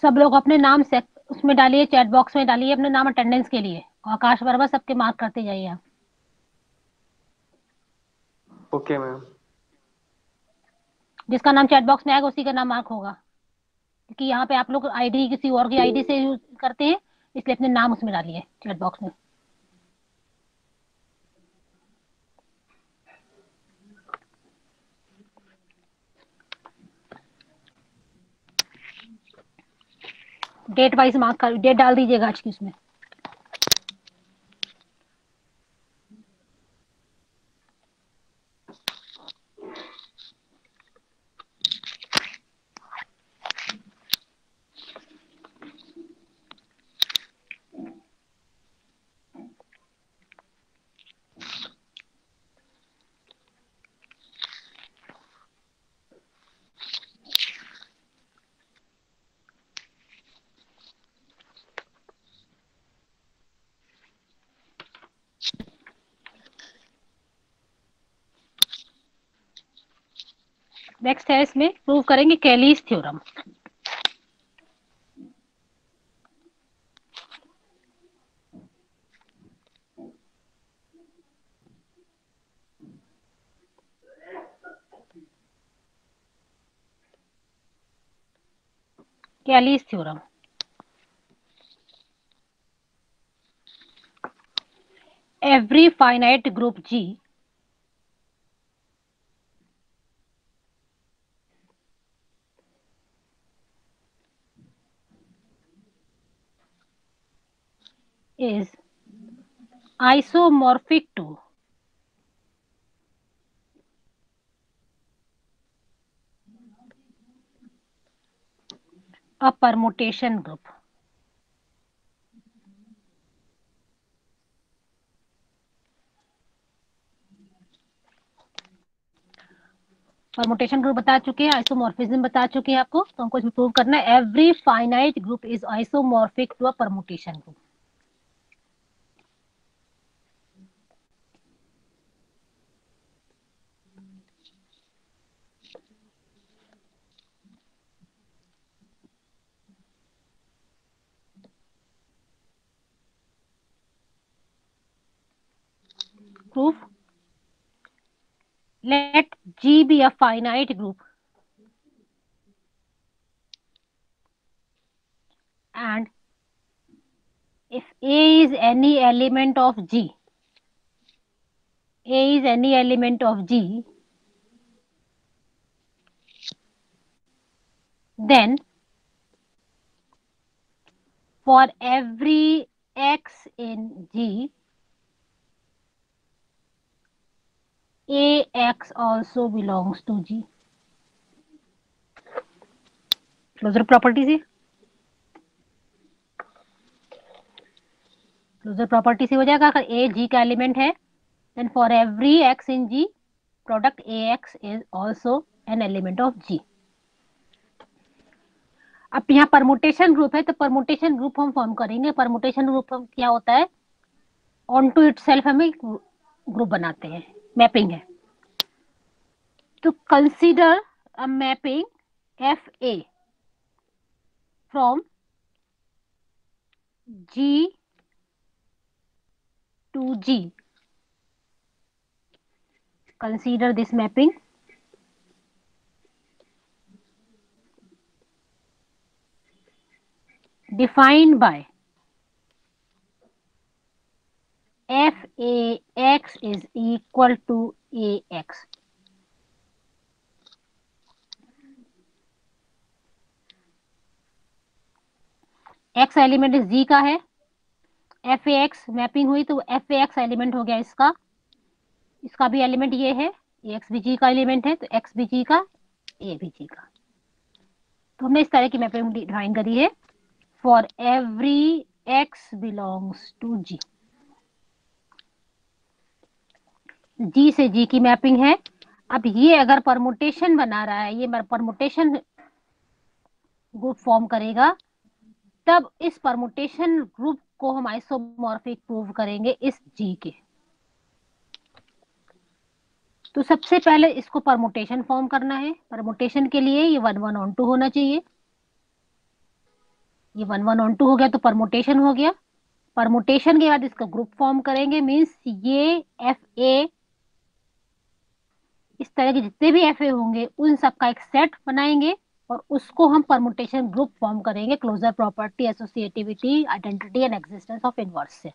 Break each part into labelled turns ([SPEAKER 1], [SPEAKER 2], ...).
[SPEAKER 1] सब लोग अपने नाम से उसमें डालिए, चैट बॉक्स में डालिए अपने नाम अटेंडेंस के लिए। आकाश वर्मा सबके मार्क करते जाइए आप।
[SPEAKER 2] Okay ma'am.
[SPEAKER 1] जिसका नाम चैट बॉक्स में आएगा उसी का नाम मार्क होगा, क्योंकि यहाँ पे आप लोग आईडी किसी और की आईडी से यूज करते हैं, इसलिए अपने नाम उसमें डालिए चैट बॉक्स में। डेट वाइज मार्क कर, डेट डाल दीजिएगा आज की उसमें। नेक्स्ट है, इसमें प्रूव करेंगे Cayley's theorem. Cayley's theorem, every finite group G is isomorphic to a permutation group. Permutation group बता चुके हैं, आइसोमॉर्फिज्म बता चुके हैं आपको, तो हमको इसमें प्रूव करना है every finite group is isomorphic to a permutation group. Proof, let G be a finite group and if A is any element of G, A is any element of G, then for every X in G, AX also belongs to G। Closure property से, closure property से हो जाएगा, अगर a G का element है then for every x in G product a x is also an element of G. अब यहाँ permutation group है तो परमुटेशन ग्रुप हम फॉर्म करेंगे। परमुटेशन ग्रुप क्या होता है, ऑन टू इट सेल्फ हमें ग्रुप बनाते हैं, मैपिंग है। तो consider a mapping f a from G to G, consider this mapping defined by f a x is equal to a x। x element g का है, f ए x mapping हुई तो f ए x element हो गया इसका, इसका भी element ये है, ए एक्स भी जी का एलिमेंट है, तो एक्स भी जी का, ए भी जी का। तो हमने इस तरह की मैपिंग डिफाइन करी है for every x belongs to G. G से जी की मैपिंग है। अब ये अगर परमुटेशन बना रहा है, ये परमुटेशन ग्रुप फॉर्म करेगा, तब इस परमुटेशन ग्रुप को हम आइसोमॉर्फिक प्रूव करेंगे इस जी के। तो सबसे पहले इसको परमुटेशन फॉर्म करना है। परमुटेशन के लिए ये 1 1 on 2 होना चाहिए। ये 1 1 ऑन 2 हो गया तो परमुटेशन हो गया। परमुटेशन के बाद इसका ग्रुप फॉर्म करेंगे, मीन्स ये एफ ए, इस तरह के जितने भी एफ ए होंगे उन सब का एक सेट बनाएंगे और उसको हम परमुटेशन ग्रुप फॉर्म करेंगे closure property, associativity, identity and existence of inverse से।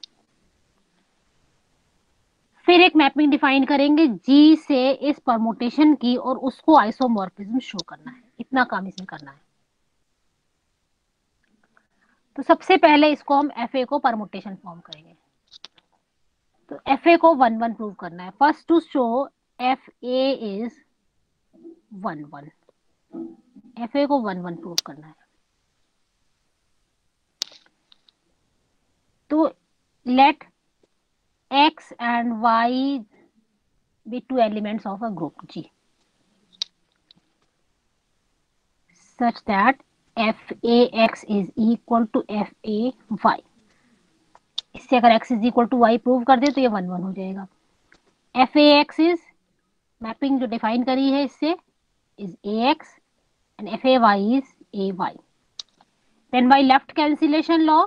[SPEAKER 1] फिर एक मैपिंग डिफाइन करेंगे जी से इस परमुटेशन की और उसको आइसोमॉर्फिज्म शो करना है। इतना काम इसमें करना है। तो सबसे पहले इसको हम एफ ए को परमुटेशन फॉर्म करेंगे। तो एफ ए को 1 1 प्रूव करना है। First to show F A is 1 1, F A को 1 1 प्रूव करना है। तो let x and y be two elements of a group G such that FAX is equal to FAY। इससे अगर x is equal to y prove कर दे तो ये 1 1 हो जाएगा। FAX इज मैपिंग जो डिफाइन करी है इससे is AX and FAY is AY। then by left cancellation law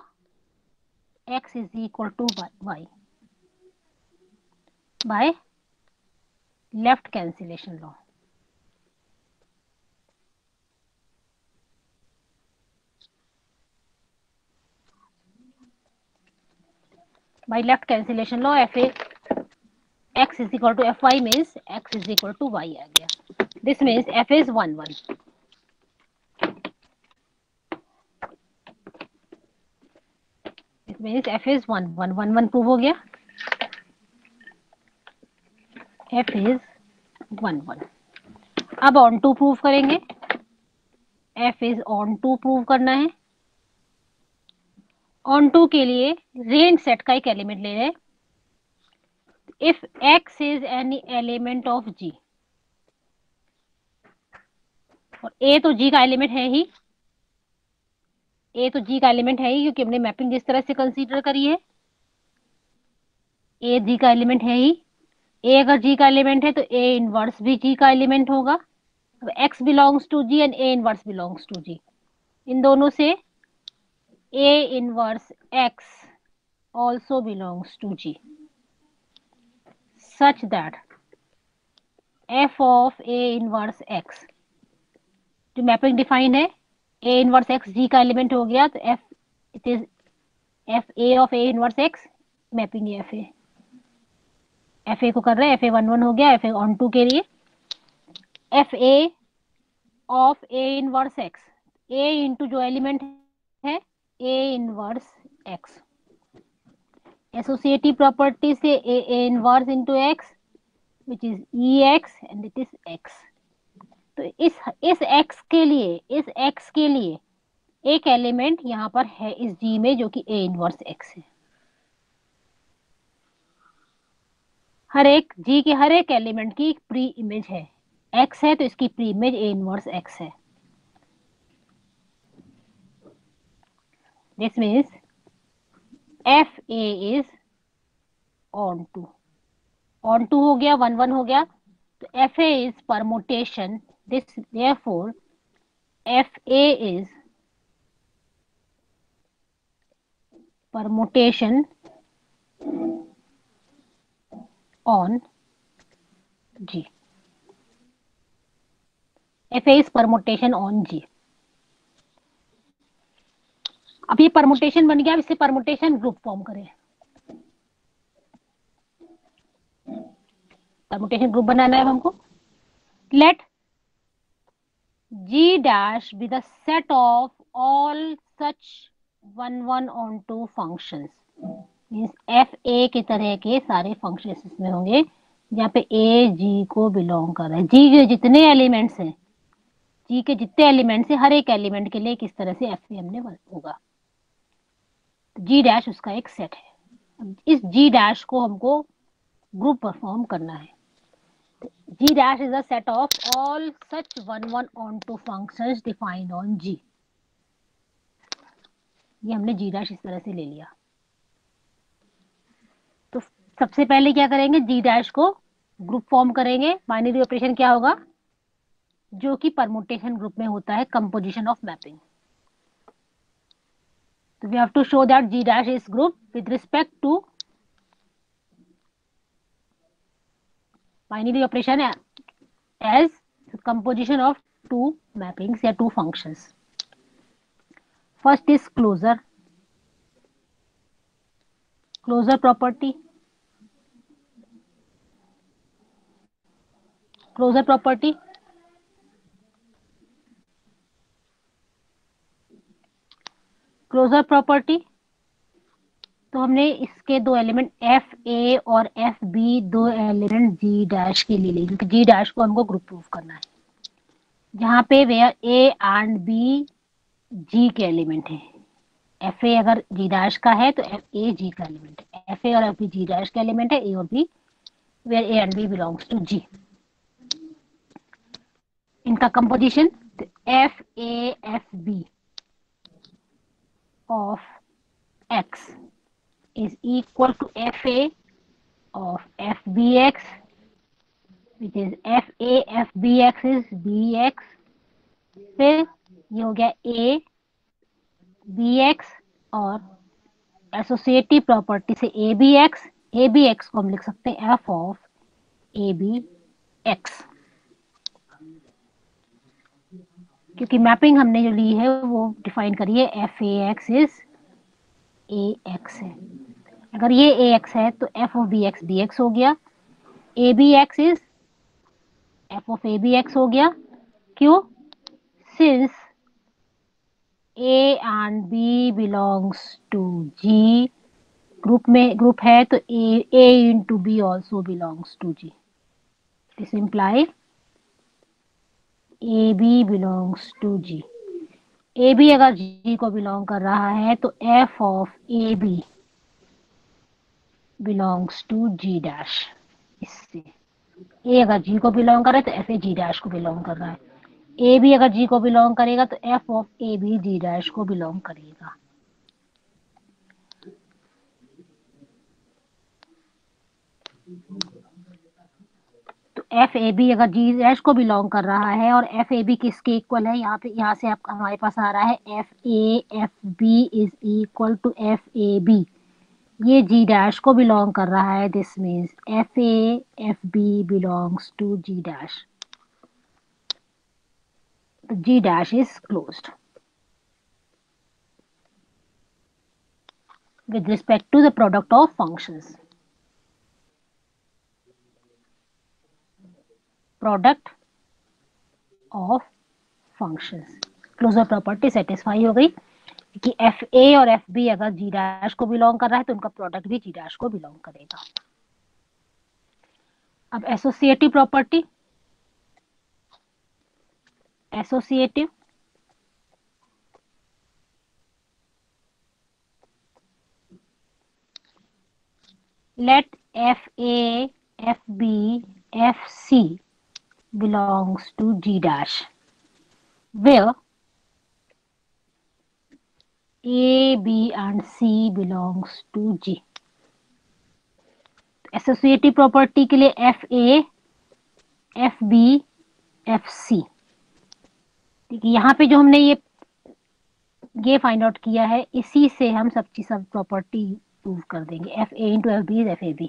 [SPEAKER 1] x is equal to y by left cancellation law। by left cancellation law FA x is equal to fy means x is equal to y आ गया। This means f is 1 1। This means f is 1 1 1 1 prove हो गया। f is 1 1। अब onto prove करेंगे। f is on to prove करना है। On to के लिए range set का एक एलिमेंट ले रहे हैं। If x is any element of g, और a तो g का एलिमेंट है ही, a तो g का एलिमेंट है ही क्योंकि हमने मैपिंग जिस तरह से कंसीडर करी है a g का एलिमेंट है ही। a अगर g का एलिमेंट है तो a इनवर्स भी g का एलिमेंट होगा। अब x belongs to g and a inverse belongs to g, इन दोनों से a inverse x also belongs to g such that f of a inverse x, जो मैपिंग डिफाइन है a इनवर्स x g का element हो गया तो f it is f a of a inverse x, mapping f a को कर रहे हैं। f a 1 1 हो गया। f a ऑन टू के लिए f a of a inverse x, a into जो एलिमेंट है a inverse x, associative property से a inverse into x which is ex and it is x। तो इस x के लिए एक एलिमेंट यहाँ पर है इस G में जो कि a इनवर्स x है। हर एक G के हर एक एलिमेंट की एक प्री इमेज है। x है तो इसकी pre image a inverse x है। This means f A is onto हो गया, 1 1 हो गया। तो f A is permutation, this therefore f A is permutation on G. F A is permutation on G. अब ये परमुटेशन बन गया। अब इससे परमुटेशन ग्रुप फॉर्म करें। परमुटेशन ग्रुप बनाना है हमको। Let G dash be the set of all such 1 1 on 2 functions, means f ए के तरह के सारे फंक्शंस इसमें होंगे जहाँ पे ए जी को बिलोंग कर रहा है। जी के जितने एलिमेंट्स हैं, जी के जितने एलिमेंट्स हैं, हर एक एलिमेंट के लिए किस तरह से एफ ए हमने होगा। जी डैश उसका एक सेट है। इस जी डैश को हमको ग्रुप परफॉर्म करना है। G dash is a set of all such 1 1 on 2 functions defined on G। ये हमने G dash इस तरह से ले लिया। तो सबसे पहले क्या करेंगे, G dash को ग्रुप फॉर्म करेंगे। बाइनरी ऑपरेशन क्या होगा, जो कि परमुटेशन ग्रुप में होता है, कंपोजिशन ऑफ मैपिंग। तो we have to show that G dash is group with respect to binary operation as composition of two mappings या two functions. First is closure property. Closure property तो हमने इसके दो element F A और f B, दो element G dash के लिए लिए, क्योंकि जी डैश को हमको ग्रुप प्रूफ करना है, जहाँ पे वेयर ए एंड बी जी के एलिमेंट है। एफ ए अगर जी डैश का है तो एफ ए जी का एलिमेंट है, एफ ए और एफ बी जी डैश का एलिमेंट है, ए और b where a and b belongs to G. इनका composition f A F b of x is equal to FA of FBX, which is FA FBX is BX, फिर ये हो गया A BX और associative property से ABX को हम लिख सकते हैं F of ABX, क्योंकि मैपिंग हमने जो ली है वो डिफाइन करी है FAX is AX है। अगर ये AX है तो F of BX BX हो गया, ABX is F of ABX हो गया। क्यों? Since A and B belongs to G, ग्रुप है तो A into B also belongs to G. This implies AB belongs to G. AB अगर G को बिलोंग कर रहा है तो F of AB belongs to G dash। इससे A अगर G को बिलोंग कर रहा है तो F A G dash को बिलोंग कर रहा है, ए भी अगर जी को बिलोंग करेगा तो एफ ऑफ ए भी जी डैश को बिलोंग करेगा। तो एफ ए बी अगर जी डैश को बिलोंग कर रहा है और एफ ए बी किसके इक्वल है, यहाँ से आप हमारे पास आ रहा है f A F B is equal to F A b, ये जी डैश को बिलोंग कर रहा है, this means f A F b belongs to G dash, तो G dash is closed with respect to the product of functions. Product of functions closure property satisfy हो गई कि F A और f B अगर G dash को belong कर रहा है तो उनका प्रोडक्ट भी जी डैश को बिलोंग करेगा। अब associative property, associative let FA, FB, FC belongs to G dash, where A, B and C belongs to G. Associative property के लिए FA, FB, FC, ठीक है, यहाँ पे जो हमने ये फाइंड आउट किया है इसी से हम सब प्रॉपर्टी प्रूव कर देंगे। F A into F B is F A B,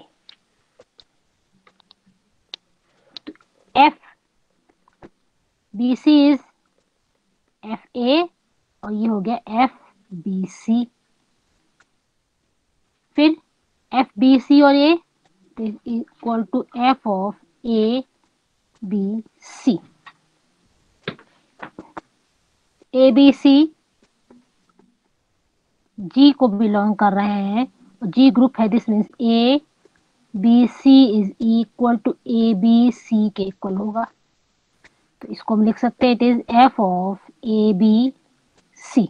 [SPEAKER 1] F B C is F A और ये हो गया एफ बी सी, फिर एफ बी सी और a is equal to f of a b c, a b c G को belong कर रहे हैं, जी ग्रुप है, this means a b C is equal to a b c के equal होगा, तो इसको हम लिख सकते हैं it is f of a b c.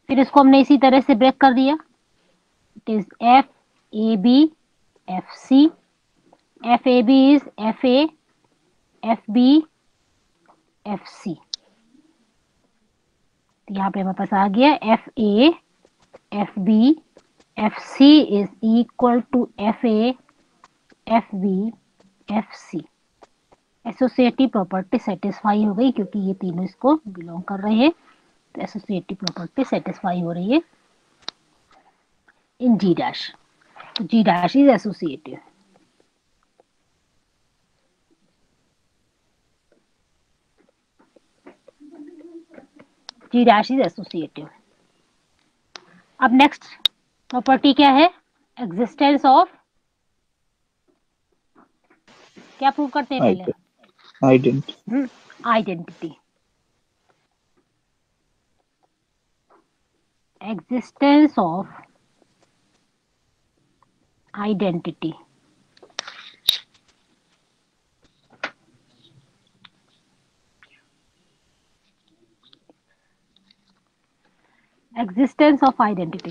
[SPEAKER 1] फिर इसको हमने इसी तरह से ब्रेक कर दिया, it is F A B F c, f A B is F A F B F C, यहाँ पे हमारे पास आ गया F A F B F C is equal to F A F B F C. Associative property satisfy हो गई क्योंकि ये तीनों इसको बिलोंग कर रहे हैं, तो एसोसिएटिव प्रॉपर्टी सेटिस्फाई हो रही है इन जी डैश, तो G dash is associative. G dash is associative. अब नेक्स्ट प्रॉपर्टी क्या है, एग्जिस्टेंस ऑफ, क्या प्रूव करते हैं पहले,
[SPEAKER 2] identity.
[SPEAKER 1] Identity, existence of identity. Existence of identity,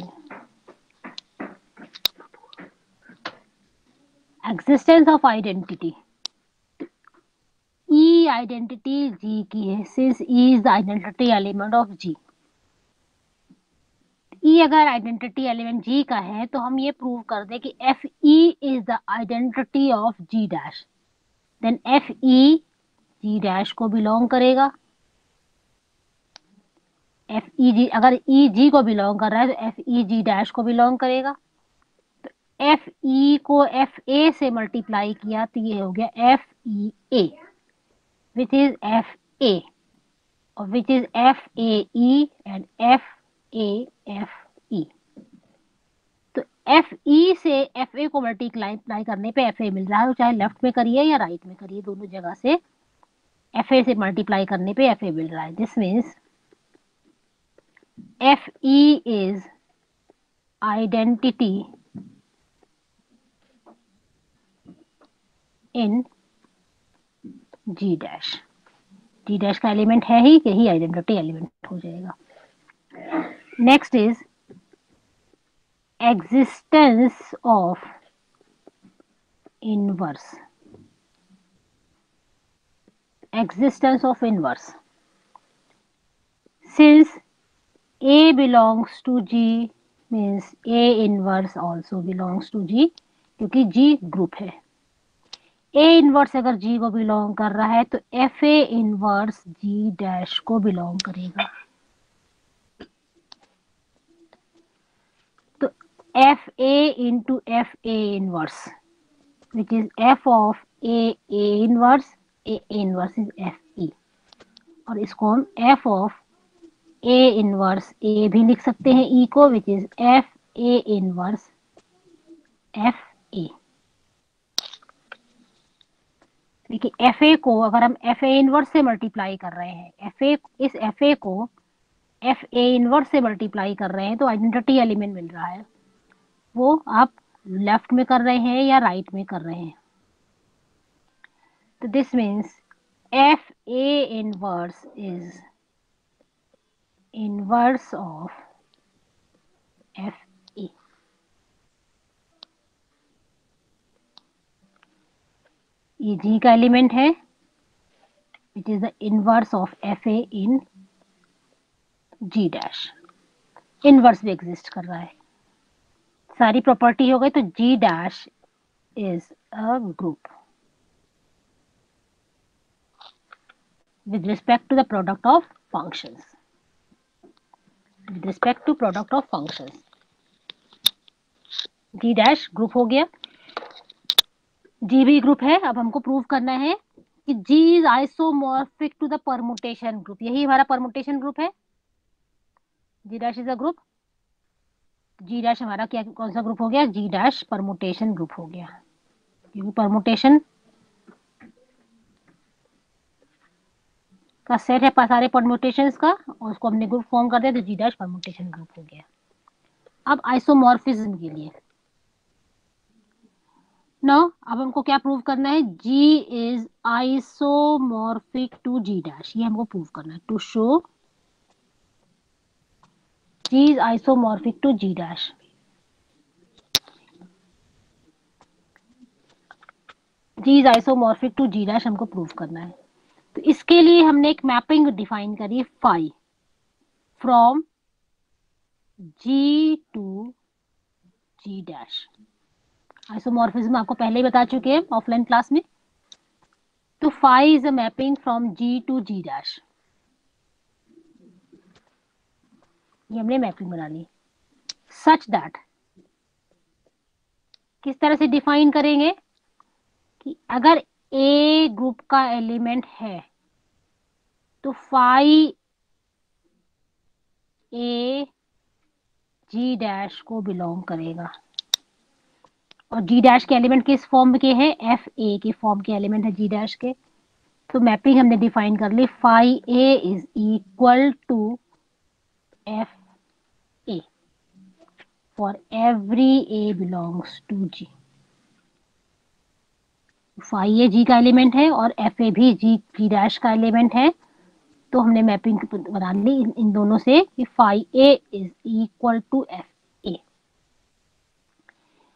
[SPEAKER 1] existence of identity, e identity G की है, since e is the identity element of G. E अगर आइडेंटिटी एलिमेंट जी का है तो हम ये प्रूव कर दें कि F E is the identity of G dash, then F E G dash को बिलोंग करेगा। एफ ई जी, अगर ई जी को बिलोंग कर रहा है तो एफ ई जी डैश को बिलोंग करेगा। तो एफ ई को एफ ए से मल्टीप्लाई किया तो ये हो गया f e a, which is F A, और which is F a e and f A f e. तो एफ ई से एफ ए को मल्टीप्लाई करने पे एफ ए मिल रहा है, चाहे लेफ्ट में करिए या राइट में करिए, दोनों जगह से एफ ए से मल्टीप्लाई करने पे एफ ए मिल रहा है। This means F E is identity in G dash. G dash का एलिमेंट है ही, यही आइडेंटिटी एलिमेंट हो जाएगा। Next is existence of inverse, existence of inverse, since A belongs to G means A inverse also belongs to G, क्योंकि G ग्रुप है। A inverse अगर G को बिलोंग कर रहा है तो f a inverse G dash को बिलोंग करेगा। तो f A into F a inverse which is f of A inverse, A inverse is F E, और इसको हम एफ ऑफ ए इनवर्स ए भी लिख सकते हैं ई को, विच is F a inverse F A. देखिए एफ ए को अगर हम एफ ए इनवर्स से मल्टीप्लाई कर रहे हैं, एफ ए, इस एफ ए को एफ ए इनवर्स से मल्टीप्लाई कर रहे हैं तो आइडेंटिटी एलिमेंट मिल रहा है, वो आप लेफ्ट में कर रहे हैं या राइट में कर रहे हैं। तो this means f a inverse is inverse of f a. ये जी का एलिमेंट है, it is the inverse of f a in G dash. Inverse भी एग्जिस्ट कर रहा है, सारी प्रॉपर्टी हो गई। तो G dash is a group with respect to the product of functions, with respect to product of functions। G dash group हो गया, जी भी ग्रुप है। अब हमको प्रूव करना है कि G is isomorphic to the permutation group, यही हमारा परमुटेशन ग्रुप है। G dash is a group, G dash हमारा क्या, कौन सा ग्रुप हो गया, जी डैश परमुटेशन ग्रुप हो गया, क्योंकि परमुटेशन का सेट है सारे परमुटेशंस का, और उसको हमने ग्रुप फॉर्म कर दिया तो जी डैश परमुटेशन ग्रुप हो गया। अब आइसोमॉर्फिज्म के लिए नो, अब हमको क्या प्रूव करना है, G is isomorphic to G dash, ये हमको प्रूव करना है, to show G is isomorphic to G dash. G is isomorphic to G dash हमको प्रूव करना है। तो इसके लिए हमने एक मैपिंग डिफाइन करी, phi from G to G dash. Isomorphism आपको पहले ही बता चुके हैं ऑफलाइन क्लास में। तो phi is a mapping from G to G dash. ये हमने मैपिंग बना ली। सच दैट, किस तरह से डिफाइन करेंगे कि अगर ए ग्रुप का एलिमेंट है तो फाई ए जी डैश को बिलोंग करेगा। और जी डैश के एलिमेंट किस फॉर्म के हैं? एफ ए के फॉर्म के एलिमेंट है जी डैश के। तो मैपिंग हमने डिफाइन कर ली, phi A is equal to F a for every a belongs to G. Phi a G का एलिमेंट है और एफ ए भी जी डैश का एलिमेंट है। तो हमने मैपिंग बना ली इन दोनों से कि phi A is equal to F A.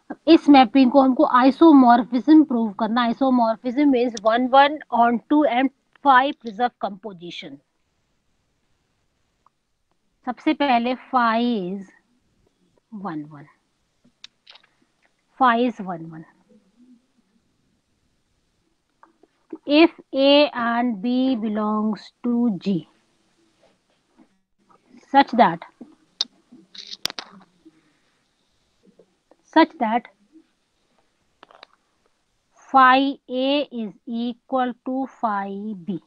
[SPEAKER 1] अब इस मैपिंग को हमको आइसोमॉर्फिज्म प्रूव करना। Isomorphism means 1 1 on 2 and 5 preserve composition. सबसे पहले phi is 1 1, phi is 1 1। If A and B belongs to G, such that phi A is equal to phi B,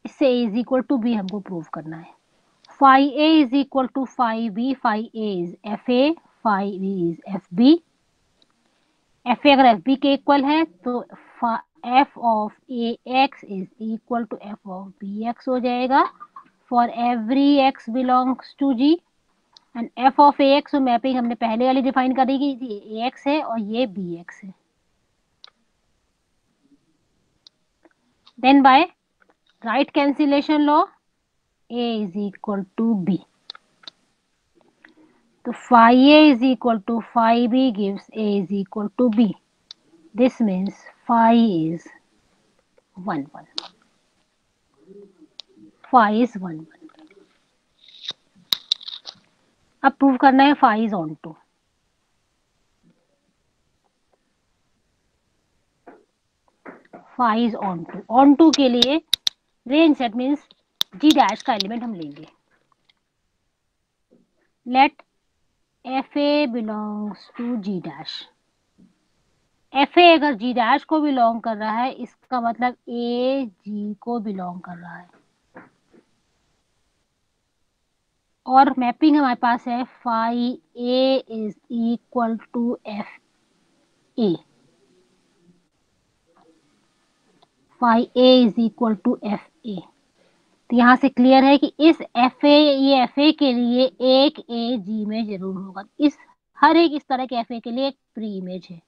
[SPEAKER 1] इससे A is equal to B हमको prove करना है। phi A is equal to phi B, phi A is FA, phi B is FB। FA अगर FB के equal है तो f of AX is equal to f of BX हो जाएगा for every x belongs to G। And f of AX तो mapping हमने पहले वाली डिफाइन करेगी, ये AX है और ये BX है। Then by right cancellation law A is equal to B, तो phi A is equal to phi B gives A is equal to B. This means phi is 1 1, phi is 1 1। अब prove करना है phi is on 2। phi is on 2, on 2 के लिए range set means G dash का element हम लेंगे। Let F A belongs to G dash. F A अगर G dash को बिलोंग कर रहा है इसका मतलब ए जी को बिलोंग कर रहा है। और मैपिंग हमारे पास है phi A is equal to F A, phi A is equal to F A. तो यहाँ से क्लियर है कि इस एफ ए, ये एफ ए के लिए एक ए जी में जरूर होगा। इस हर एक इस तरह के एफ ए के लिए एक प्री इमेज है,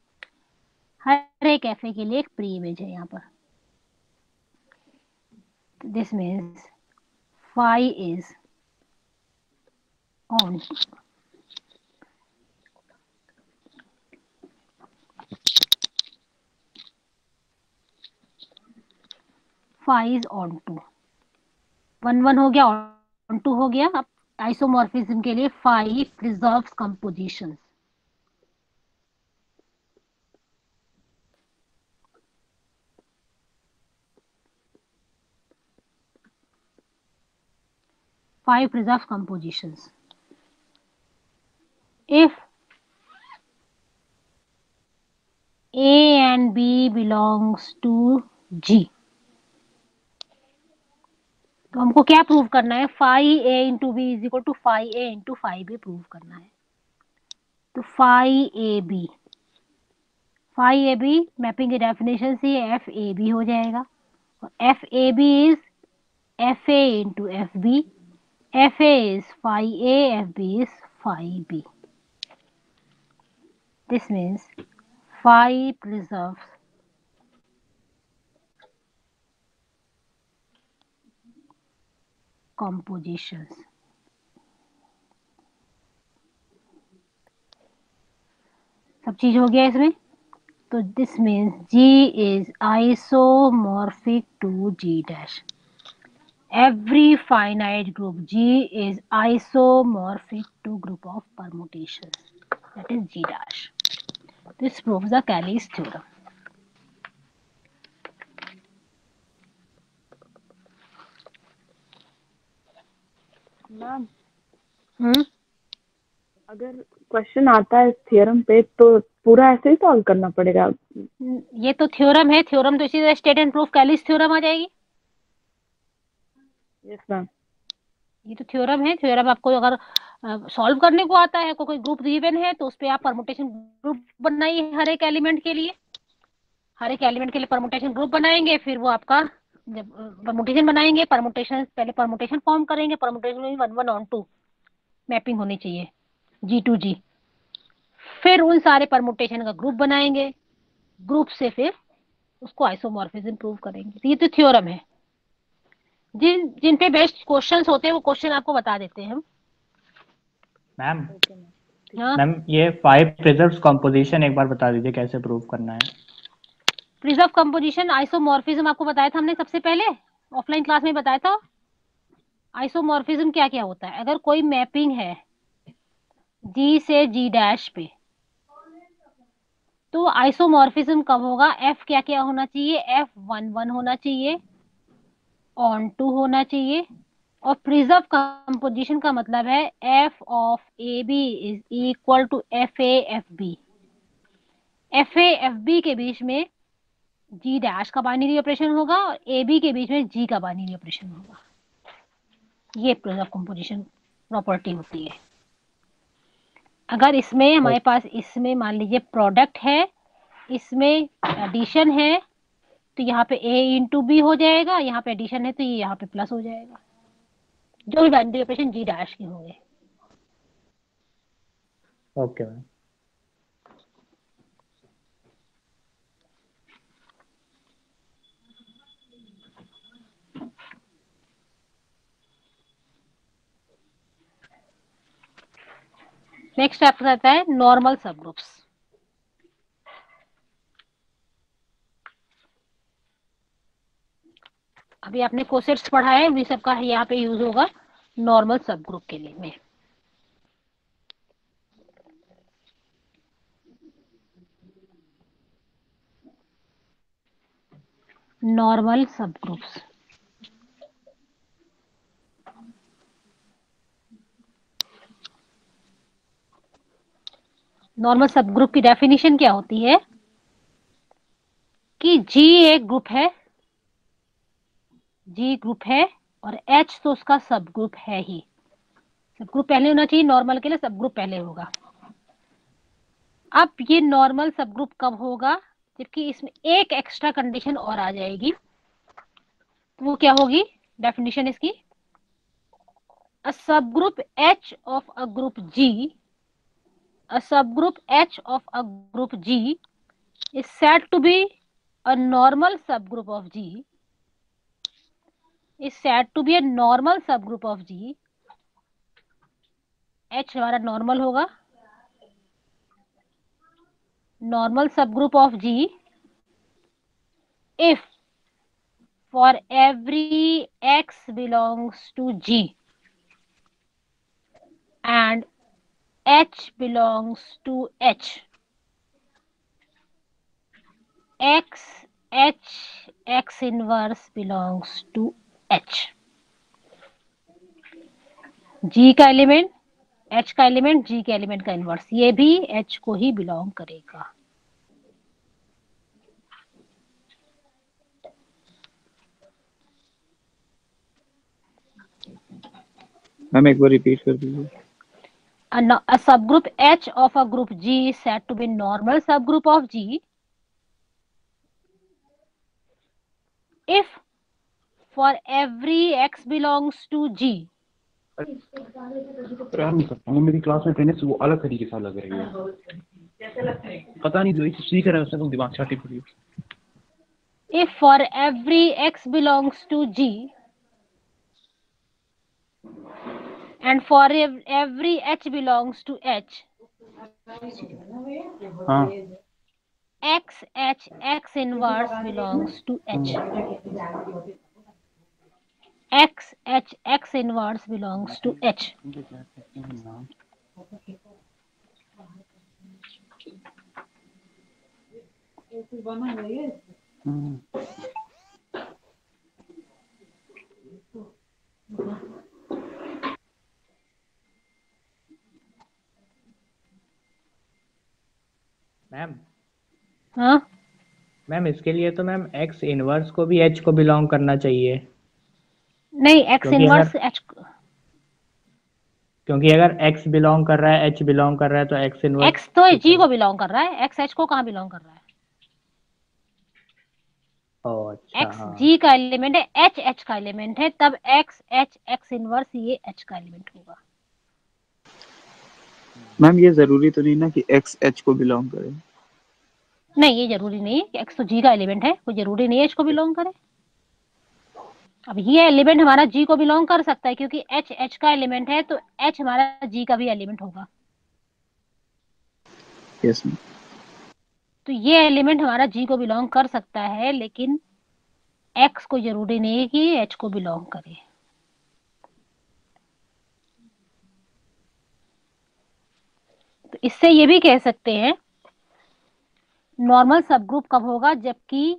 [SPEAKER 1] हर एक एफ ए के लिए एक प्री इमेज है यहाँ पर। This means phi is on. Phi is onto, 1 1 हो गया, ऑन टू हो गया। अब आइसोमॉर्फिज्म के लिए phi preserves compositions. Phi preserves compositions. if A and B belongs to G, तो हमको क्या प्रूव करना है? Phi A into B is equal to phi A into phi B prove करना है। तो phi A B, phi A B mapping की definition से एफ ए बी हो जाएगा। और F A B is F A into F B, F A is phi A, F B is phi B. This means phi preserves compositions। सब चीज हो गया इसमें। तो this means G is isomorphic to G dash. Every finite group G is isomorphic to group of permutations, that is G dash. This proves the Cayley's theorem.
[SPEAKER 3] Ma'am
[SPEAKER 1] hmm
[SPEAKER 3] अगर question आता है theorem पे तो पूरा ऐसे ही solve करना पड़ेगा?
[SPEAKER 1] ये तो थ्योरम है, थ्योरम तो इसी तरह state and proof Cayley's theorem आ जाएगी।
[SPEAKER 3] Yes ma'am.
[SPEAKER 1] ये तो थ्योरम है, थ्योरम आपको अगर सॉल्व करने को आता है, कोई ग्रुप गिवन है तो उस पे आप परमुटेशन ग्रुप बनाइए हर एक एलिमेंट के लिए, हर एक एलिमेंट के लिए परमुटेशन ग्रुप बनाएंगे, फिर वो आपका जब परमुटेशन बनाएंगे, परमुटेशन पहले परमुटेशन फॉर्म करेंगे, परमुटेशन में 1 1 on 2 मैपिंग होनी चाहिए G to G, फिर उन सारे परमुटेशन का ग्रुप बनाएंगे, ग्रुप से फिर उसको आइसोमॉर्फिज्म प्रूव करेंगे। तो ये तो थ्योरम है। जिन जिन पे बेस्ट क्वेश्चंस होते हैं वो क्वेश्चन आपको बता देते हैं हम।
[SPEAKER 4] Ma'am
[SPEAKER 3] okay ma'am.
[SPEAKER 1] हाँ,
[SPEAKER 4] मैम ये 5 प्रिजर्व्स कॉम्पोजिशन एक बार बता दीजिए कैसे प्रूव करना है।
[SPEAKER 1] प्रिजर्व कंपोजिशन आइसोमॉर्फिज्म आपको बताया था हमने सबसे पहले, ऑफलाइन क्लास में बताया था। आइसोमॉर्फिज्म क्या क्या होता है, अगर कोई मैपिंग है G से G' पे, तो आइसोमॉर्फिज्म कब होगा, F क्या क्या होना चाहिए, F 1 1 होना चाहिए, ऑन 2 होना चाहिए, और प्रिजर्व कंपोजिशन का मतलब है F of AB is equal to FA FB। FA FB के बीच में G' का बाइनरी ऑपरेशन होगा और AB के बीच में G का बाइनरी ऑपरेशन होगा। ये प्रिजर्व कंपोजिशन प्रॉपर्टी होती है। अगर इसमें हमारे पास, इसमें मान लीजिए प्रोडक्ट है, इसमें एडिशन है, तो यहाँ पे A इंटू B हो जाएगा, यहाँ पे एडिशन है तो ये यहाँ पे प्लस हो जाएगा, जो भी बाइनरी ऑपरेशन G' के होंगे।
[SPEAKER 4] Okay ma'am.
[SPEAKER 1] नेक्स्ट आपका आता है नॉर्मल सब ग्रुप्स। अभी आपने कोसेट्स पढ़ा है, भी सबका यहाँ पे यूज होगा नॉर्मल सब ग्रुप के लिए में। नॉर्मल सब ग्रुप्स, नॉर्मल सब ग्रुप की डेफिनेशन क्या होती है कि G एक ग्रुप है, G ग्रुप है और H तो उसका सब ग्रुप है ही। सब ग्रुप पहले होना चाहिए, नॉर्मल के लिए सब ग्रुप पहले होगा। अब ये नॉर्मल सब ग्रुप कब होगा, जबकि इसमें एक एक्स्ट्रा कंडीशन और आ जाएगी, तो वो क्या होगी डेफिनेशन इसकी, a subgroup H of a group G, a subgroup H of a group G is said to be a normal subgroup of G, is said to be a normal subgroup of G। H हमारा normal होगा, normal subgroup of G if for every X belongs to G and H belongs to H, X inverse belongs to H। G का element, H का element, G के element का inverse, ये भी H को ही belong करेगा।
[SPEAKER 2] Ma'am एक बार repeat कर दीजिए।
[SPEAKER 1] A subgroup H of a group G is said to be normal subgroup of G if for every X belongs to G।
[SPEAKER 5] यार नहीं सकता हूँ, मेरी क्लास में अटेंडेंस वो अलग तरीके से लग रही है, पता नहीं जो सीख रहा है उसने तो दिमाग छाटी पड़ी।
[SPEAKER 1] If for every X belongs to G and for every H belongs to H,
[SPEAKER 5] हाँ
[SPEAKER 1] X inverse belongs to H, X inverse belongs to H।
[SPEAKER 4] Ma'am
[SPEAKER 1] हाँ
[SPEAKER 4] मैम इसके लिए तो मैम एक्स इनवर्स को भी एच को बिलोंग करना चाहिए,
[SPEAKER 1] नहीं, एक्स
[SPEAKER 4] क्योंकि अगर
[SPEAKER 1] इनवर्स एच,
[SPEAKER 4] क्योंकि अगर एक्स बिलोंग कर रहा है एच बिलोंग कर रहा है तो एक्स इनवर्स
[SPEAKER 1] एक्स तो
[SPEAKER 4] की
[SPEAKER 1] जी
[SPEAKER 4] तरह।
[SPEAKER 1] को बिलोंग कर रहा है, एक्स एच को कहाँ बिलोंग कर रहा है?
[SPEAKER 4] ओह अच्छा
[SPEAKER 1] एक्स
[SPEAKER 4] हाँ।
[SPEAKER 1] जी का एलिमेंट है, एच एच का एलिमेंट है, तब एक्स एच एक्स इनवर्स ये एच का एलिमेंट होगा।
[SPEAKER 2] मैम ये जरूरी तो नहीं ना कि एक्स एच को बिलोंग करे।
[SPEAKER 1] नहीं, ये जरूरी नहीं है कि एक्स तो जी का एलिमेंट है, कोई जरूरी नहीं है एच को बिलोंग करे। अब ये एलिमेंट हमारा जी को बिलोंग कर सकता है क्योंकि एच एच का एलिमेंट है, तो एच हमारा जी का भी एलिमेंट होगा।
[SPEAKER 2] Yes ma'am.
[SPEAKER 1] तो ये एलिमेंट हमारा जी को बिलोंग कर सकता है, लेकिन एक्स को जरूरी नहीं है कि एच को बिलोंग करे। तो इससे ये भी कह सकते हैं नॉर्मल सब ग्रुप कब होगा, जबकि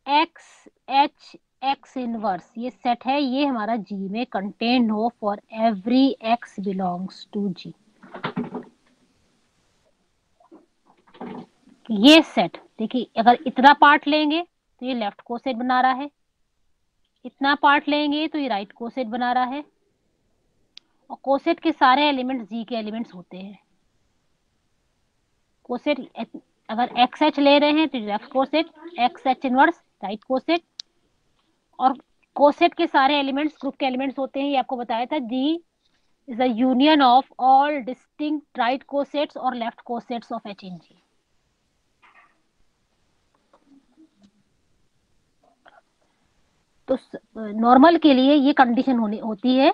[SPEAKER 1] एक्स एच एक्स इनवर्स ये सेट है, ये हमारा जी में कंटेन्ड हो for every x belongs to G. ये सेट देखिए, अगर इतना पार्ट लेंगे तो ये लेफ्ट कोसेट बना रहा है, इतना पार्ट लेंगे तो ये राइट कोसेट बना रहा है, और कोसेट के सारे एलिमेंट्स जी के एलिमेंट्स होते हैं। कोसेट अगर एक्स एच ले रहे हैं तो left coset, x H inverse right coset, और कोसेट के सारे एलिमेंट्स ग्रुप के एलिमेंट्स होते हैं। ये आपको बताया था, G is the union of all distinct right cosets और left cosets of h in G. तो नॉर्मल के लिए ये कंडीशन होती है।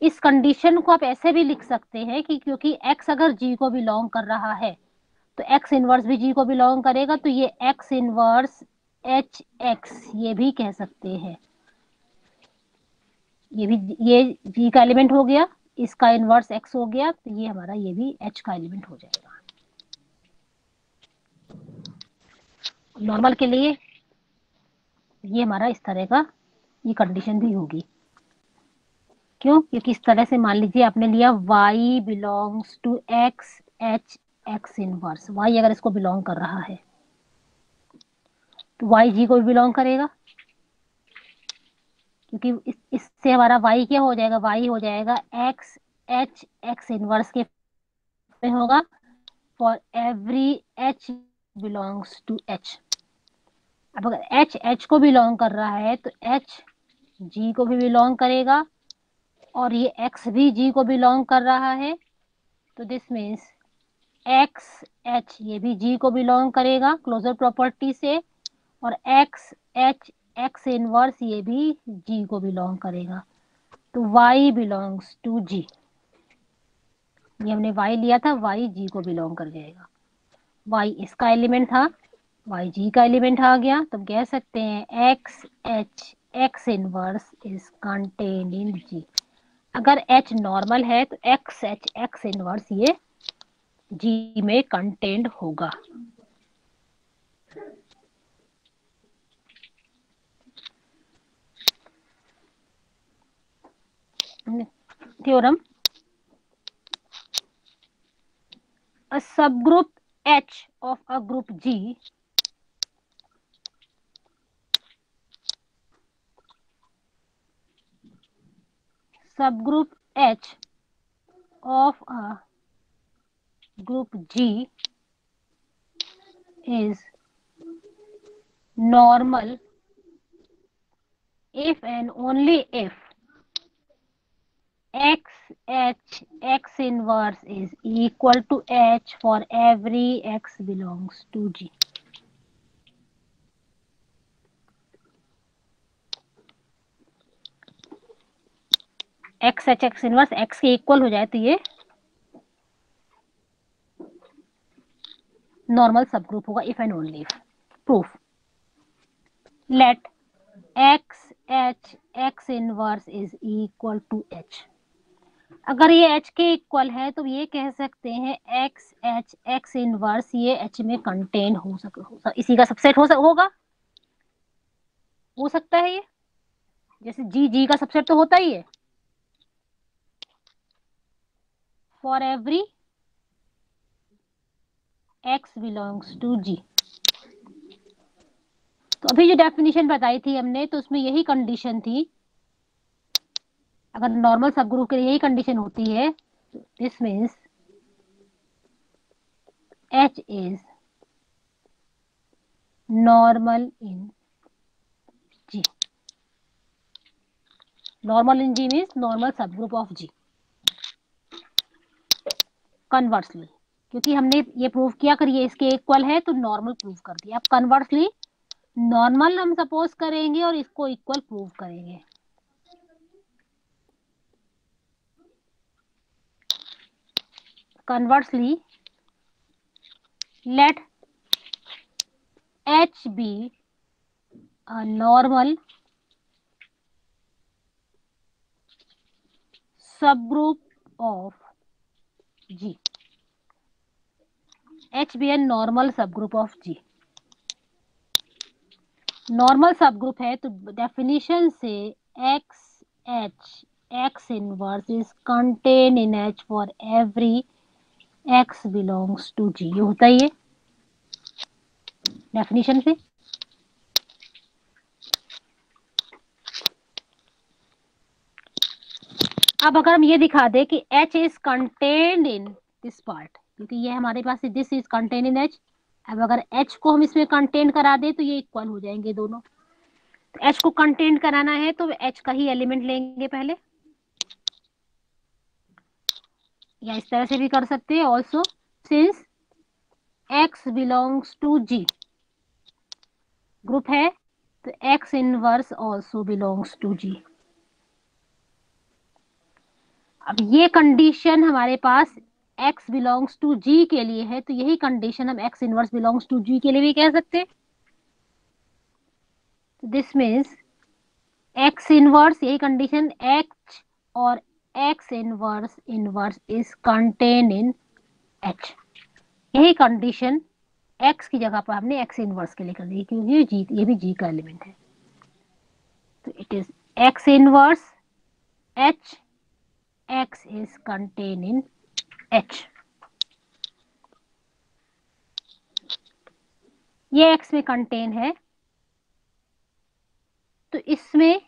[SPEAKER 1] इस कंडीशन को आप ऐसे भी लिख सकते हैं कि क्योंकि x अगर g को बिलोंग कर रहा है तो x इनवर्स भी g को बिलोंग करेगा, तो ये x इनवर्स एच एक्स ये भी कह सकते हैं। ये भी, ये g का एलिमेंट हो गया, इसका इनवर्स x हो गया, तो ये हमारा ये भी h का एलिमेंट हो जाएगा। नॉर्मल के लिए ये हमारा इस तरह का ये कंडीशन भी होगी। क्यों? क्योंकि इस तरह से मान लीजिए आपने लिया y belongs to x h x inverse, y अगर इसको बिलोंग कर रहा है तो y g को भी बिलोंग करेगा, क्योंकि इससे हमारा y क्या हो जाएगा, y हो जाएगा x h x इनवर्स के में होगा for every h belongs to h। अब अगर h h को बिलोंग कर रहा है तो h g को भी बिलोंग करेगा, और ये x भी g को बिलोंग कर रहा है, तो दिस मीन्स एक्स एच ये भी जी को बिलोंग करेगा क्लोजर प्रॉपर्टी से, और एक्स एच एक्स इनवर्स ये भी जी को बिलोंग करेगा, तो y बिलोंग्स टू जी। ये हमने y लिया था, y जी को बिलोंग कर जाएगा। y इसका एलिमेंट था, y जी का एलिमेंट आ गया, तो हम कह सकते हैं x H x inverse is contained in G. अगर h नॉर्मल है तो एक्स एच एक्स इनवर्स ये जी में कंटेन्ड होगा। Theorem, a subgroup H of a group G subgroup H of a group G is normal if and only if x h x inverse is equal to h for every x belongs to G। X H x inverse X के equal हो जाए तो ये normal subgroup होगा if and only if. Proof, let X H x inverse is equal to H. अगर ये h के equal है तो ये कह सकते हैं एक्स एच एक्स इनवर्स ये h में कंटेन हो इसी का सबसेट होगा, हो सकता है ये, जैसे जी का सबसेट तो होता ही है for every X belongs to G। तो अभी जो डेफिनेशन बताई थी हमने, तो उसमें यही कंडीशन थी, अगर नॉर्मल सब ग्रुप के लिए यही कंडीशन होती है, this means H is normal in G। Normal in G means normal subgroup of G। Conversely, क्योंकि हमने ये प्रूव किया, अगर ये इसके इक्वल है तो नॉर्मल प्रूव कर दिया। अब कन्वर्सली नॉर्मल हम सपोज करेंगे और इसको इक्वल प्रूव करेंगे। Conversely let H be a normal subgroup of G। H be a normal subgroup of G। Normal subgroup है तो डेफिनेशन से X inverse is contain in H for every X belongs to G। ये होता ही है definition से। अब अगर हम ये दिखा दे कि H is contained in this part, क्योंकि ये हमारे पास this is contained in H। अब अगर H को हम इसमें कंटेन करा दे तो ये इक्वल हो जाएंगे दोनों। तो H को कंटेन कराना है तो H का ही एलिमेंट लेंगे पहले, या इस तरह से भी कर सकते हैं also, since X belongs to G ग्रुप है तो X inverse also belongs to G। अब ये कंडीशन हमारे पास X बिलोंग्स टू G के लिए है, तो यही कंडीशन हम X inverse belongs to G के लिए भी कह सकते हैं। दिस मीन्स X इनवर्स, यही कंडीशन, H और X inverse is contain in H। यही कंडीशन X की जगह पर हमने X इनवर्स के लिए कर दी, क्योंकि ये भी G का एलिमेंट है। तो it is X inverse H, X is contained in H। ये X में कंटेन है, तो इसमें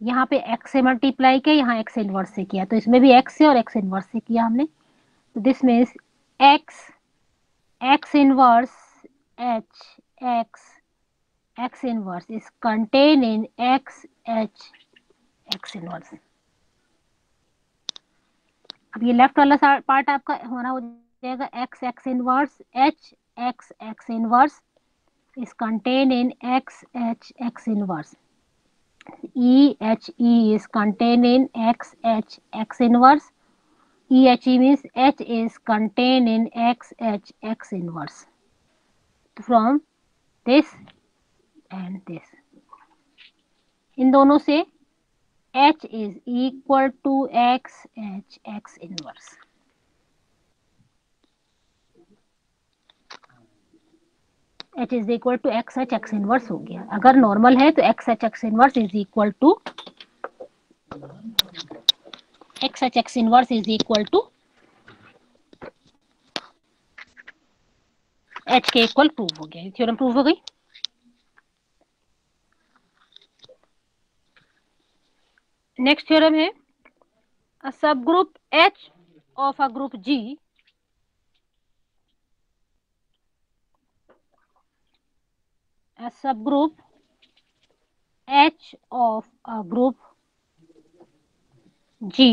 [SPEAKER 1] यहाँ पे X से मल्टीप्लाई किया, यहाँ X इनवर्स से किया, तो इसमें भी X से और X इनवर्स से किया हमने। तो this means X inverse H X inverse is contain in X H X inverse. अब ये लेफ्ट वाला पार्ट आपका होना हो जाएगा X inverse H X inverse is contained in X H X inverse। E H E is contained in X H X inverse। E H E means H is contained in X H X inverse from this and this। इन दोनों से H is equal to X H X inverse। H is equal to x H x inverse हो गया। अगर normal है तो x H x inverse is equal to x H x inverse is equal to H के equal prove हो गया, theorem prove हो गई। नेक्स्ट थ्योरम है अ सब group H of a group G a subgroup H of a group G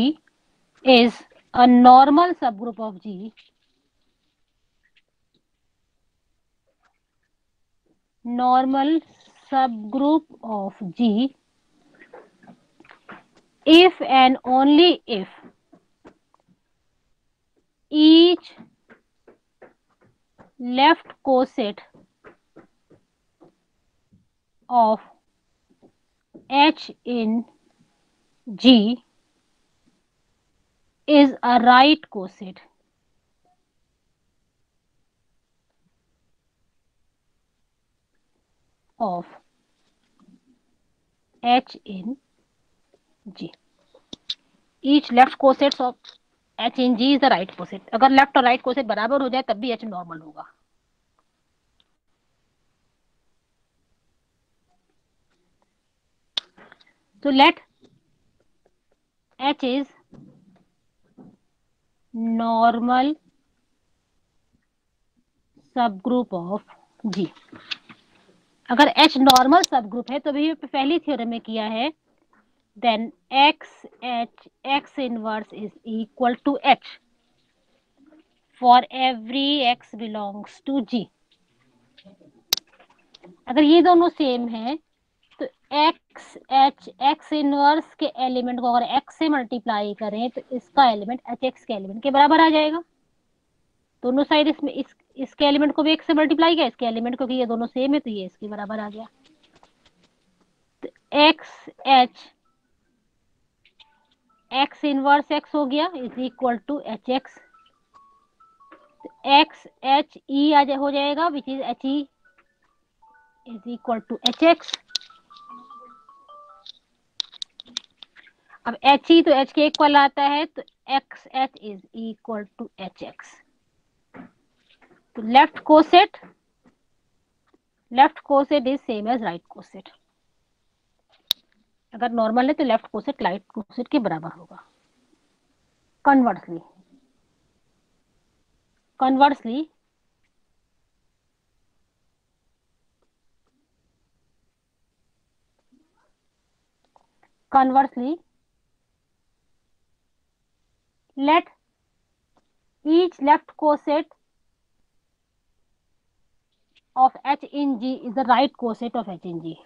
[SPEAKER 1] is a normal subgroup of G if and only if each left coset of H in G is a right coset of H in G। Each left cosets of H in G is the right coset. अगर left और right coset बराबर हो जाए तब भी H normal होगा। तो let H is normal subgroup of G. अगर एच नॉर्मल सब ग्रुप है तो भी पहली थ्योरम में किया है, then x H x inverse is equal to h for every x belongs to G. अगर ये दोनों सेम है तो एक्स एच एक्स इनवर्स के एलिमेंट को अगर एक्स से मल्टीप्लाई करें तो इसका एलिमेंट एच एक्स के एलिमेंट के बराबर आ जाएगा। दोनों साइड इसमें इसके एलिमेंट को भी एक्स से मल्टीप्लाई किया, इसके एलिमेंट को, कि ये दोनों सेम है तो ये इसके बराबर आ गया। तो x H x inverse x हो गया is equal to H x. X h e हो जाएगा which is h e is equal to H x. अब एच ई तो एच के इक्वल आता है तो x h is equal to H x. तो left coset is same as right coset. अगर नॉर्मल है तो लेफ्ट कोसेट राइट कोसेट के बराबर होगा। Conversely let each left coset of h in g is the right coset of h in g।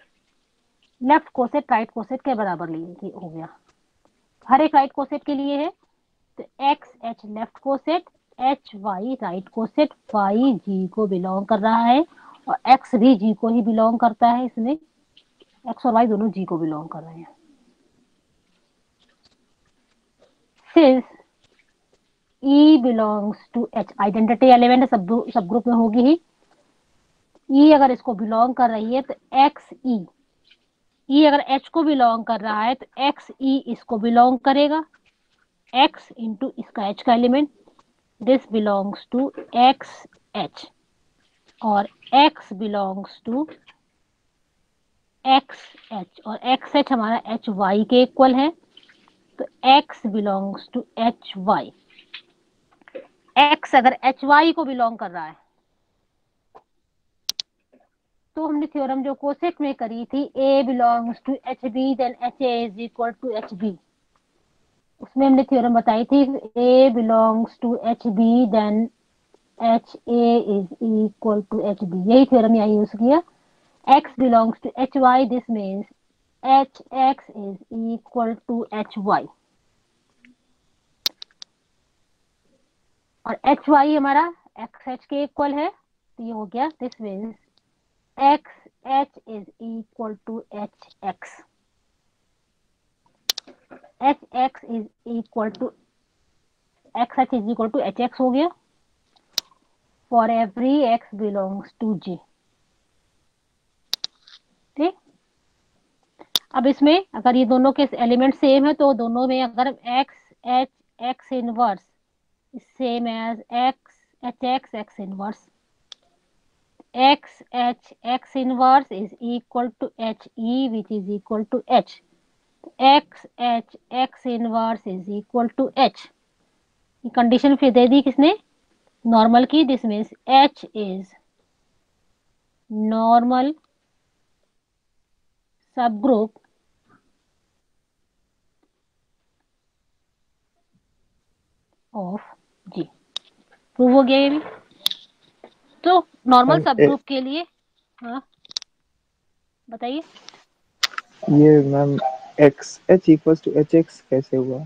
[SPEAKER 1] Left coset right coset के बराबर लिए हो गया, हर एक राइट कोसेट के लिए है। तो x h left coset, h y right coset, y G को बिलोंग कर रहा है और एक्स भी जी को ही बिलोंग करता है। इसमें एक्स और वाई दोनों जी को बिलोंग कर रहे हैं। Since E belongs to H, identity element subgroup में होगी ही। E अगर इसको बिलोंग कर रही है तो एक्स ई अगर H को बिलोंग कर रहा है तो एक्स ई इसको बिलोंग करेगा, X इंटू इसका H का element, this belongs to x H और X belongs to x H और एक्स एच हमारा एच वाई के इक्वल है। तो X belongs to H Y. X अगर एच वाई को बिलोंग कर रहा है तो हमने थ्योरम जो कोसेट में करी थी, a belongs to h b then h a is equal to h b, उसमें हमने थ्योरम बताई थी a belongs to h b then h a is equal to h b. यही थ्योरम यहाँ यूज किया। X belongs to H y, this means h x is equal to H y और h y हमारा x h के equal है। तो ये हो गया, this means x h is equal to H x. H x is equal to x h is equal to H x हो गया for every x belongs to G. ठीक, अब इसमें अगर ये दोनों के एलिमेंट सेम है तो दोनों में अगर X H x inverse same as X H x X inverse, X H x inverse is equal to H E which is equal to H. X H x inverse is equal to H. Condition फिर दे दी किसने, normal की। This means H is normal subgroup of G. Prove हो गया ये भी। तो नॉर्मल सब ग्रुप के लिए, हाँ बताइए।
[SPEAKER 2] ये ma'am X H equals to H X कैसे हुआ?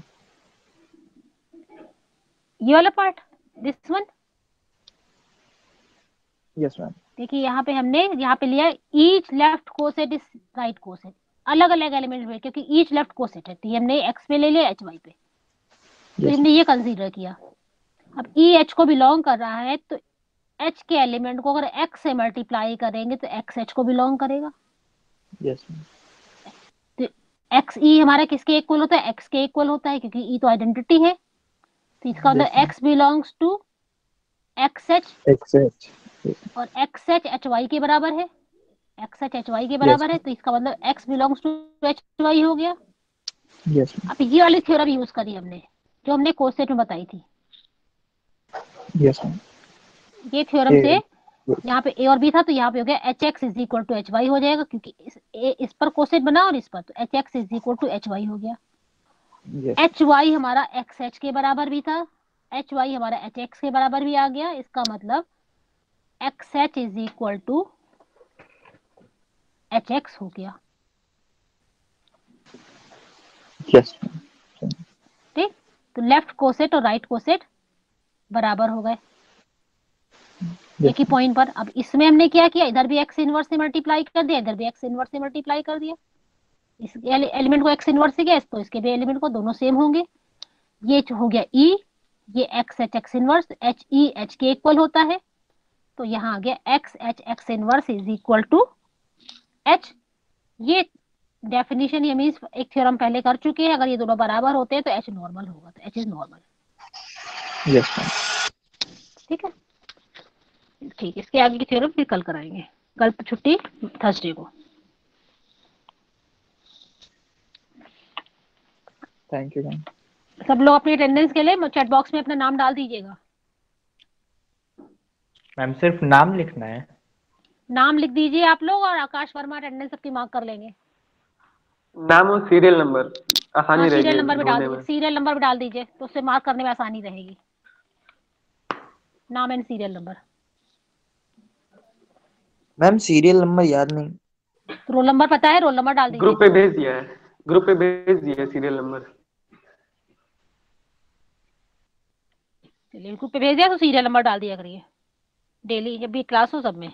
[SPEAKER 1] ये वाला part, this one.
[SPEAKER 2] Yes ma'am.
[SPEAKER 1] देखिए यहाँ पे हमने यहाँ पे लिया each left coset is right coset, अलग अलग एलिमेंट में, क्योंकि ईच लेफ्ट कोसेट है तो हमने एक्स पे ले लिया एच वाई पे, तो हमने ये कंसीडर किया। अब ई एच को बिलोंग कर रहा है तो एच के एलिमेंट को अगर एक्स से मल्टीप्लाई करेंगे तो एक्स एच को बिलोंग करेगा।
[SPEAKER 2] यस
[SPEAKER 1] तो एक्स ई हमारा किसके इक्वल होता है, एक्स के इक्वल होता है, क्योंकि ई तो आइडेंटिटी है। तो इसका मतलब
[SPEAKER 2] Yes, ma'am.
[SPEAKER 1] x belongs to XH
[SPEAKER 2] XH.
[SPEAKER 1] और XH HY के बराबर है, XH HY के
[SPEAKER 2] Yes,
[SPEAKER 1] बराबर है, तो इसका मतलब x बिलोंग्स टू HY हो गया।
[SPEAKER 2] yes, ma'am.
[SPEAKER 1] अब ये वाली थ्योरम यूज करी हमने जो हमने कोसेट में बताई थी।
[SPEAKER 2] Yes, ma'am.
[SPEAKER 1] ये थ्योरम
[SPEAKER 2] A,
[SPEAKER 1] से
[SPEAKER 2] yes.
[SPEAKER 1] यहाँ पे a और b था तो यहाँ पे हो गया HX is equal to HY हो जाएगा, क्योंकि इस पर कोसेट बना और इस पर, तो HX is equal to HY हो गया।
[SPEAKER 2] Yes.
[SPEAKER 1] HY हमारा XH के बराबर भी था, HY हमारा HX के बराबर भी आ गया, इसका मतलब XH is equal to HX हो गया।
[SPEAKER 2] Yes, ma'am.
[SPEAKER 1] ठीक, तो लेफ्ट कोसेट और राइट कोसेट बराबर हो गए
[SPEAKER 2] Yes,
[SPEAKER 1] एक ही पॉइंट पर। अब इसमें हमने क्या किया, इधर भी एक्स इनवर्स से मल्टीप्लाई कर दिया, इधर भी एक्स इनवर्स से मल्टीप्लाई कर दिया। इस एलिमेंट को एक्स इनवर्स से किया, तो इसके भी एलिमेंट को दोनों सेम होंगे। ये हो गया ई, ये X H x inverse, H E H के इक्वल होता है, तो यहाँ आ गया X H x inverse is equal to H. ये डेफिनेशन ये मीन्स एक थ्योरम पहले कर चुके हैं, अगर ये दोनों बराबर होते हैं तो एच नॉर्मल होगा, तो H is normal.
[SPEAKER 2] yes, ma'am.
[SPEAKER 1] ठीक है, ठीक, इसके आगे की थ्योरम फिर कल कराएंगे, कल छुट्टी थर्सडे को।
[SPEAKER 2] Thank you, ma'am.
[SPEAKER 1] सब लोग अपनी अटेंडेंस के लिए चैट बॉक्स में अपना नाम डाल दीजिएगा।
[SPEAKER 4] मैम सिर्फ नाम लिखना है?
[SPEAKER 1] नाम लिख दीजिए आप लोग, और आकाश वर्मा अटेंडेंस सबकी मार्क कर लेंगे।
[SPEAKER 6] नाम और सीरियल नंबर आसानी
[SPEAKER 1] हाँ,
[SPEAKER 6] रहेगी
[SPEAKER 1] सीरियल नंबर भी डाल
[SPEAKER 6] ढूंढने
[SPEAKER 1] दीजिए,
[SPEAKER 6] में।
[SPEAKER 1] सीरियल नंबर भी डाल दीजिए, तो उससे मार्क करने में आसानी रहेगी। नाम and serial number.
[SPEAKER 7] Ma'am serial number याद नहीं।
[SPEAKER 1] तो रोल नंबर पता है, रोल नंबर डाल दीजिए।
[SPEAKER 6] ग्रुप पे भेज दिया है, ग्रुप पे भेज दिया है सीरियल नंबर।
[SPEAKER 1] चलिए, ग्रुप पे भेज दिया तो सीरियल नंबर डाल दिया करिए डेली जब भी क्लास हो सब में।